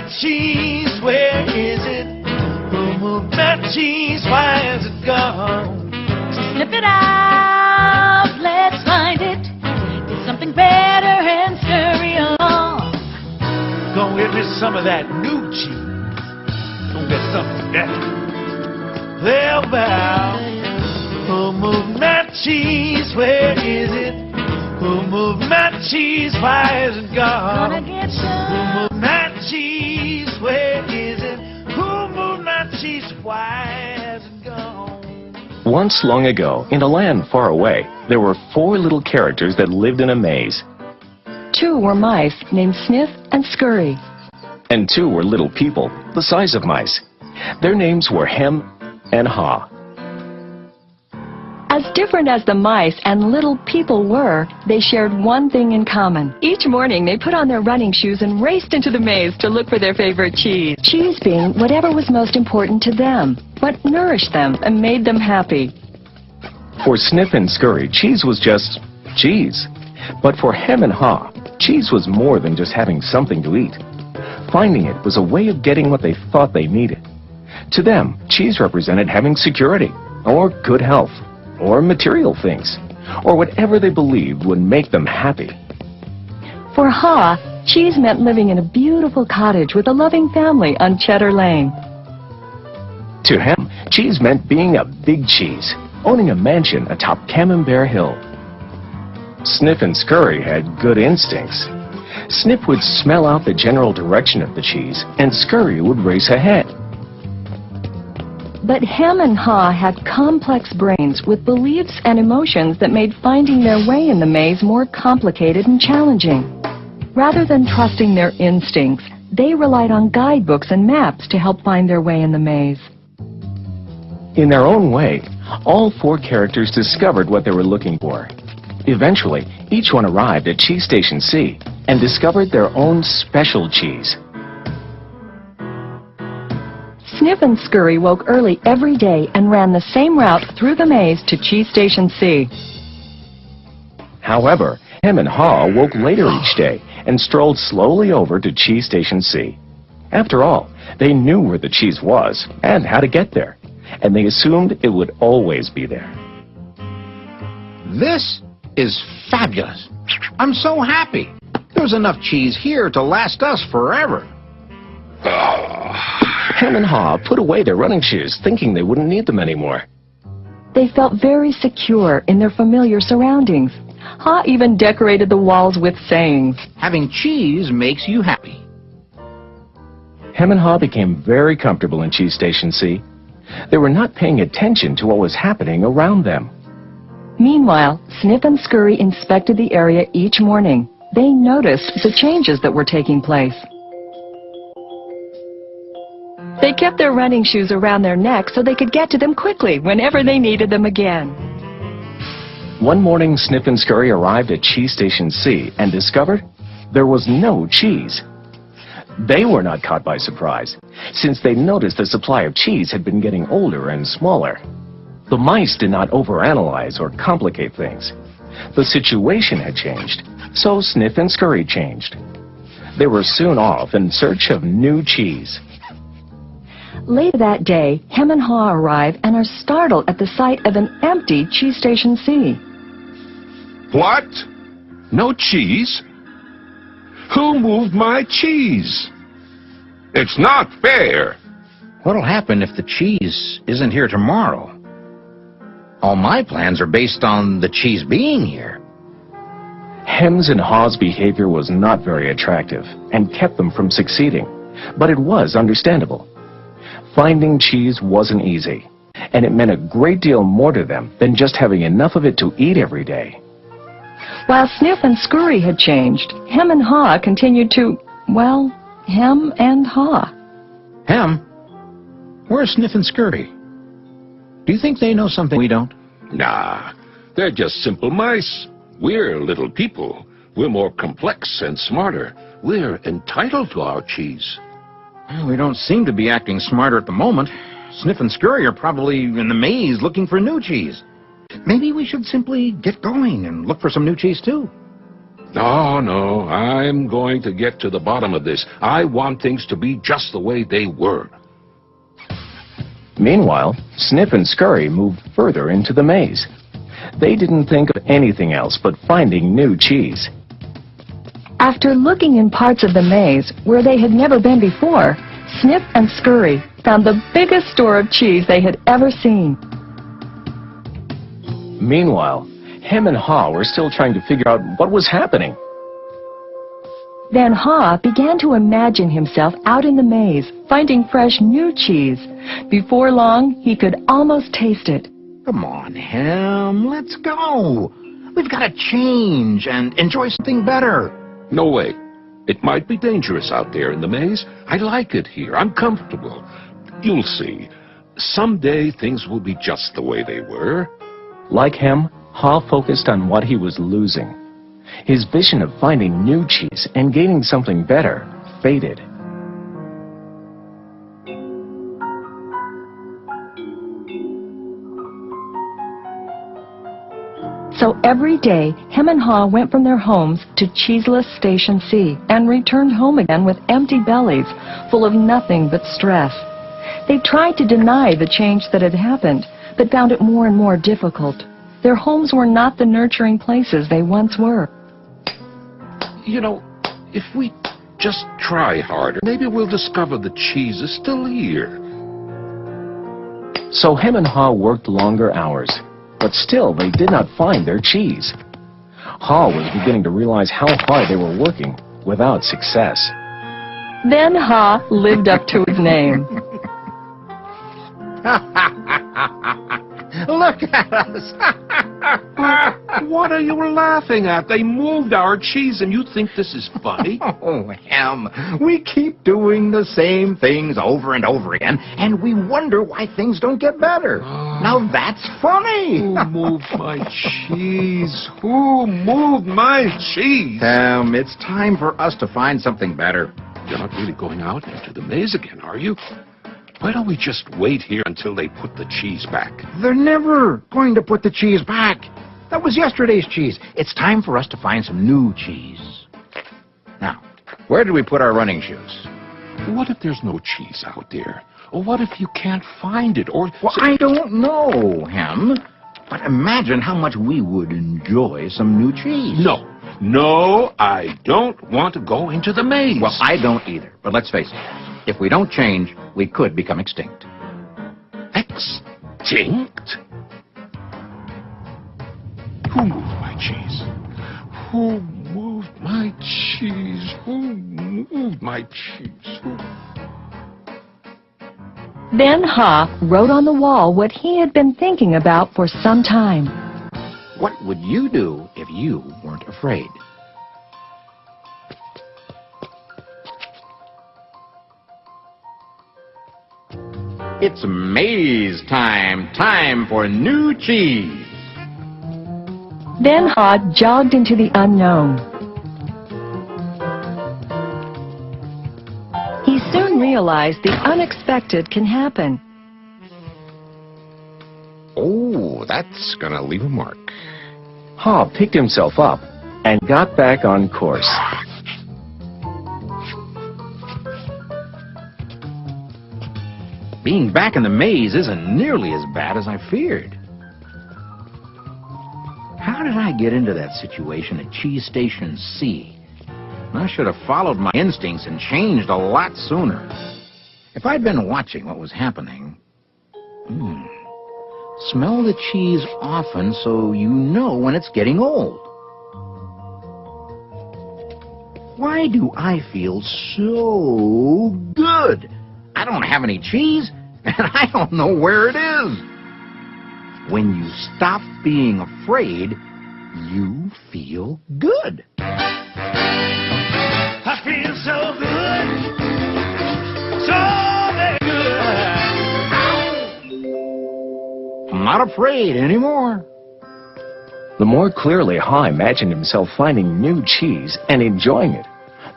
my cheese? Where is it? Who moved my cheese? Why is it gone? So slip it out, let's find it. Get something better and scurry along. Gonna get me some of that new cheese. Gonna get something better. Well, bow. Who moved my cheese? Where is it? Who moved my cheese? Why is it gone? Gonna get Who some. moved my cheese? Where is it? Who moved my cheese? Why has it gone? Once long ago, in a land far away, there were 4 little characters that lived in a maze. 2 were mice named Sniff and Scurry. And 2 were little people, the size of mice. Their names were Hem and Haw. As different as the mice and little people were, they shared one thing in common. Each morning, they put on their running shoes and raced into the maze to look for their favorite cheese. Cheese being whatever was most important to them, what nourished them and made them happy. For Sniff and Scurry, cheese was just cheese. But for Hem and Haw, cheese was more than just having something to eat. Finding it was a way of getting what they thought they needed. To them, cheese represented having security, or good health, or material things, or whatever they believed would make them happy. For Haw, cheese meant living in a beautiful cottage with a loving family on Cheddar Lane. To Hem, cheese meant being a big cheese, owning a mansion atop Camembert Hill. Sniff and Scurry had good instincts. Sniff would smell out the general direction of the cheese, and Scurry would race ahead. But Hem and Haw had complex brains with beliefs and emotions that made finding their way in the maze more complicated and challenging. Rather than trusting their instincts, they relied on guidebooks and maps to help find their way in the maze. In their own way, all 4 characters discovered what they were looking for. Eventually, each one arrived at Cheese Station C and discovered their own special cheese. Sniff and Scurry woke early every day and ran the same route through the maze to Cheese Station C. However, Hem and Haw woke later each day and strolled slowly over to Cheese Station C. After all, they knew where the cheese was and how to get there, and they assumed it would always be there. This is fabulous. I'm so happy. There's enough cheese here to last us forever. Hem and Haw put away their running shoes, thinking they wouldn't need them anymore. They felt very secure in their familiar surroundings. Haw even decorated the walls with sayings. Having cheese makes you happy. Hem and Haw became very comfortable in Cheese Station C. They were not paying attention to what was happening around them. Meanwhile, Sniff and Scurry inspected the area each morning. They noticed the changes that were taking place. They kept their running shoes around their necks so they could get to them quickly whenever they needed them again. One morning, Sniff and Scurry arrived at Cheese Station C and discovered there was no cheese. They were not caught by surprise, since they noticed the supply of cheese had been getting older and smaller. The mice did not overanalyze or complicate things. The situation had changed, so Sniff and Scurry changed. They were soon off in search of new cheese. Later that day, Hem and Haw arrive and are startled at the sight of an empty Cheese Station C. What? No cheese? Who moved my cheese? It's not fair. What'll happen if the cheese isn't here tomorrow? All my plans are based on the cheese being here. Hem's and Haw's behavior was not very attractive and kept them from succeeding, but it was understandable. Finding cheese wasn't easy, and it meant a great deal more to them than just having enough of it to eat every day. While Sniff and Scurry had changed, Hem and Haw continued to, well, hem and haw. Hem, where's Sniff and Scurry? Do you think they know something we don't? Nah, they're just simple mice. We're little people. We're more complex and smarter. We're entitled to our cheese. Well, we don't seem to be acting smarter at the moment. Sniff and Scurry are probably in the maze looking for new cheese. Maybe we should simply get going and look for some new cheese, too. No, no, I'm going to get to the bottom of this. I want things to be just the way they were. Meanwhile, Snip and Scurry moved further into the maze. They didn't think of anything else but finding new cheese. After looking in parts of the maze where they had never been before, Snip and Scurry found the biggest store of cheese they had ever seen. Meanwhile, Hem and Haw were still trying to figure out what was happening. Then Haw began to imagine himself out in the maze, finding fresh new cheese. Before long, he could almost taste it. Come on, Hem, let's go. We've got to change and enjoy something better. No way. It might be dangerous out there in the maze. I like it here. I'm comfortable. You'll see. Someday things will be just the way they were. Like Hem, Haw focused on what he was losing. His vision of finding new cheese and gaining something better faded. So every day, Hem and Haw went from their homes to cheeseless Station C and returned home again with empty bellies, full of nothing but stress. They tried to deny the change that had happened, but found it more and more difficult. Their homes were not the nurturing places they once were. You know, if we just try harder, maybe we'll discover the cheese is still here. So Hem and Haw worked longer hours, but still they did not find their cheese. Haw was beginning to realize how hard they were working without success. Then Haw lived up to his name. Look at us. What are you laughing at? They moved our cheese and you think this is funny? Oh, Hem, we keep doing the same things over and over again, and we wonder why things don't get better. Now that's funny. Who moved my cheese? Who moved my cheese? Hem, it's time for us to find something better. You're not really going out into the maze again, are you? Why don't we just wait here until they put the cheese back? They're never going to put the cheese back. That was yesterday's cheese. It's time for us to find some new cheese. Now, where did we put our running shoes? What if there's no cheese out there? Or what if you can't find it? Or Well, I don't know, Hem. But imagine how much we would enjoy some new cheese. No, I don't want to go into the maze. Well, I don't either. But let's face it. If we don't change, we could become extinct. Extinct? Who moved my cheese? Who moved my cheese? Who moved my cheese? Then Haw wrote on the wall what he had been thinking about for some time. What would you do if you weren't afraid? It's maze time. Time for new cheese. Then Haw jogged into the unknown. He soon realized the unexpected can happen. Oh, that's gonna leave a mark. Haw picked himself up and got back on course. Being back in the maze isn't nearly as bad as I feared. How did I get into that situation at Cheese Station C? I should have followed my instincts and changed a lot sooner. If I'd been watching what was happening... Smell the cheese often so you know when it's getting old. Why do I feel so good? I don't have any cheese, and I don't know where it is. When you stop being afraid, you feel good. I feel so good, so very good. I'm not afraid anymore. The more clearly Haw imagined himself finding new cheese and enjoying it,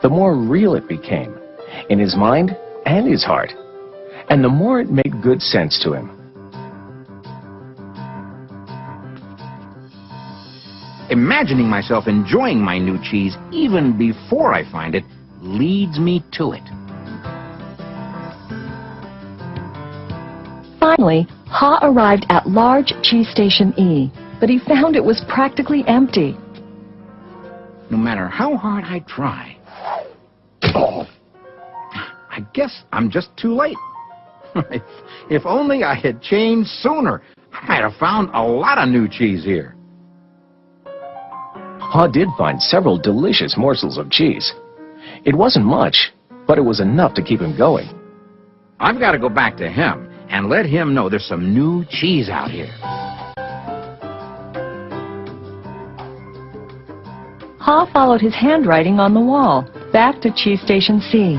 the more real it became, in his mind and his heart, and the more it made good sense to him. Imagining myself enjoying my new cheese even before I find it leads me to it. Finally, Ha arrived at large cheese station E, but he found it was practically empty. No matter how hard I try, I guess I'm just too late. If only I had changed sooner, I might have found a lot of new cheese here. Ha did find several delicious morsels of cheese. It wasn't much, but it was enough to keep him going. I've got to go back to him and let him know there's some new cheese out here. Ha followed his handwriting on the wall, back to cheese station C.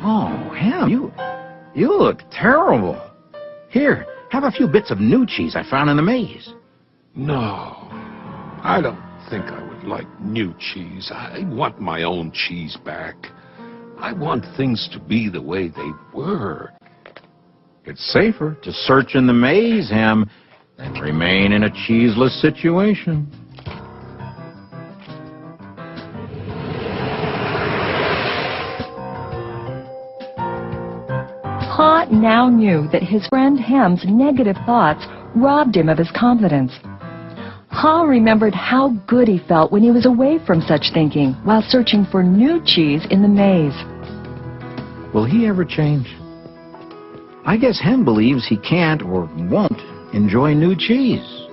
Oh, Ham, you look terrible. Here, have a few bits of new cheese I found in the maze. No, I don't think I would like new cheese. I want my own cheese back. I want things to be the way they were. It's safer to search in the maze, Ham, than remain in a cheeseless situation. Ha now knew that his friend Ham's negative thoughts robbed him of his confidence. Ha remembered how good he felt when he was away from such thinking while searching for new cheese in the maze. Will he ever change? I guess Ham believes he can't or won't enjoy new cheese.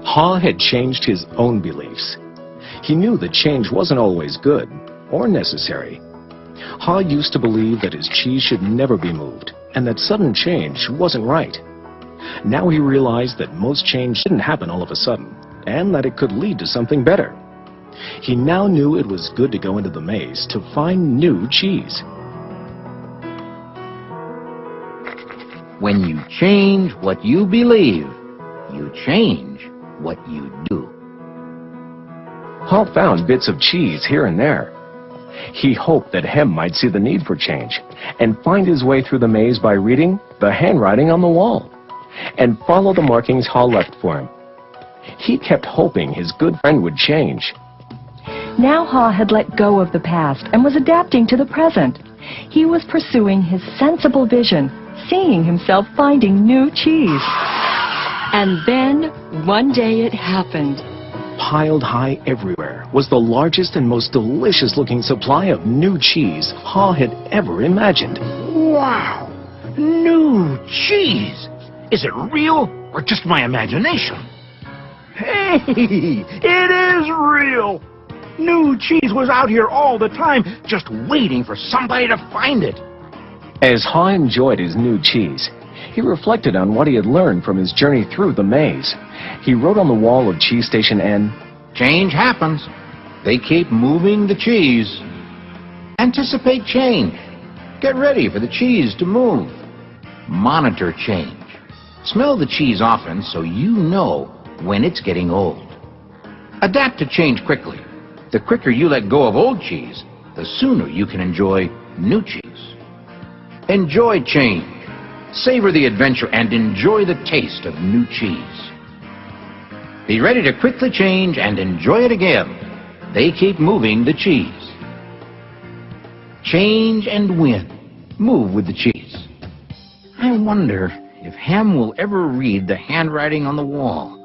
Ha had changed his own beliefs. He knew that change wasn't always good or necessary. Ha used to believe that his cheese should never be moved and that sudden change wasn't right. Now he realized that most change didn't happen all of a sudden and that it could lead to something better. He now knew it was good to go into the maze to find new cheese. When you change what you believe, you change what you do. Ha found bits of cheese here and there. He hoped that Hem might see the need for change and find his way through the maze by reading the handwriting on the wall and follow the markings Ha left for him. He kept hoping his good friend would change. Now Ha had let go of the past and was adapting to the present. He was pursuing his sensible vision, seeing himself finding new cheese. And then, one day it happened. Piled high everywhere was the largest and most delicious-looking supply of new cheese Ha had ever imagined. Wow! New cheese! Is it real or just my imagination? Hey! It is real! New cheese was out here all the time, just waiting for somebody to find it. As Ha enjoyed his new cheese, he reflected on what he had learned from his journey through the maze. He wrote on the wall of Cheese Station N, Change happens. They keep moving the cheese. Anticipate change. Get ready for the cheese to move. Monitor change. Smell the cheese often so you know when it's getting old. Adapt to change quickly. The quicker you let go of old cheese, the sooner you can enjoy new cheese. Enjoy change. Savor the adventure and enjoy the taste of new cheese. Be ready to quickly change and enjoy it again. They keep moving the cheese. Change and win. Move with the cheese. I wonder if Ham will ever read the handwriting on the wall.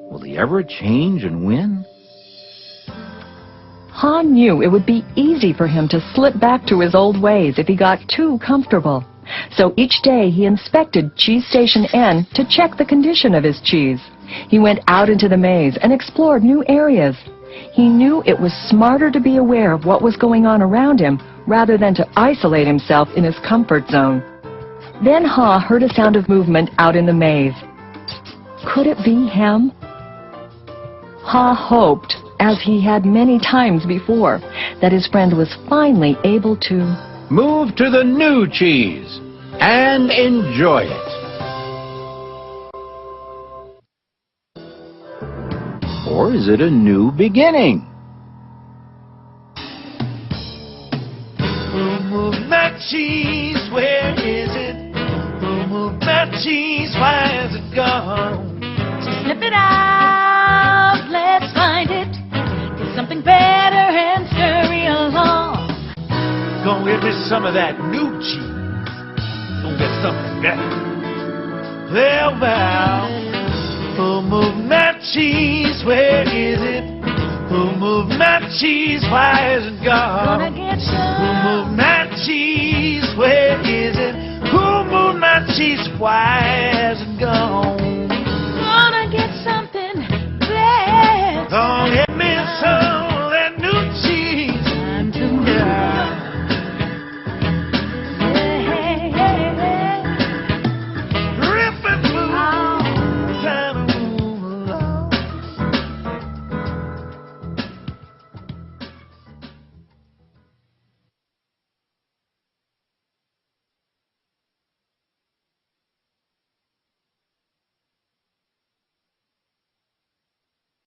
Will he ever change and win? Ha knew it would be easy for him to slip back to his old ways if he got too comfortable. So each day he inspected Cheese Station N to check the condition of his cheese. He went out into the maze and explored new areas. He knew it was smarter to be aware of what was going on around him rather than to isolate himself in his comfort zone. Then Ha heard a sound of movement out in the maze. Could it be Hem? Ha hoped, as he had many times before, that his friend was finally able to move to the new cheese and enjoy it. Or is it a new beginning? Move that cheese, where is it? cheese, why is it gone? So snip it out, let's find it. Get something better and scurry along. Gonna get me some of that new cheese. Gonna get something better. Well, Val, who moved my cheese? Where is it? Who moved my cheese? Why is it gone? Gonna get Who some. moved my cheese? Where is it? Who moved my cheese? Why is it gone?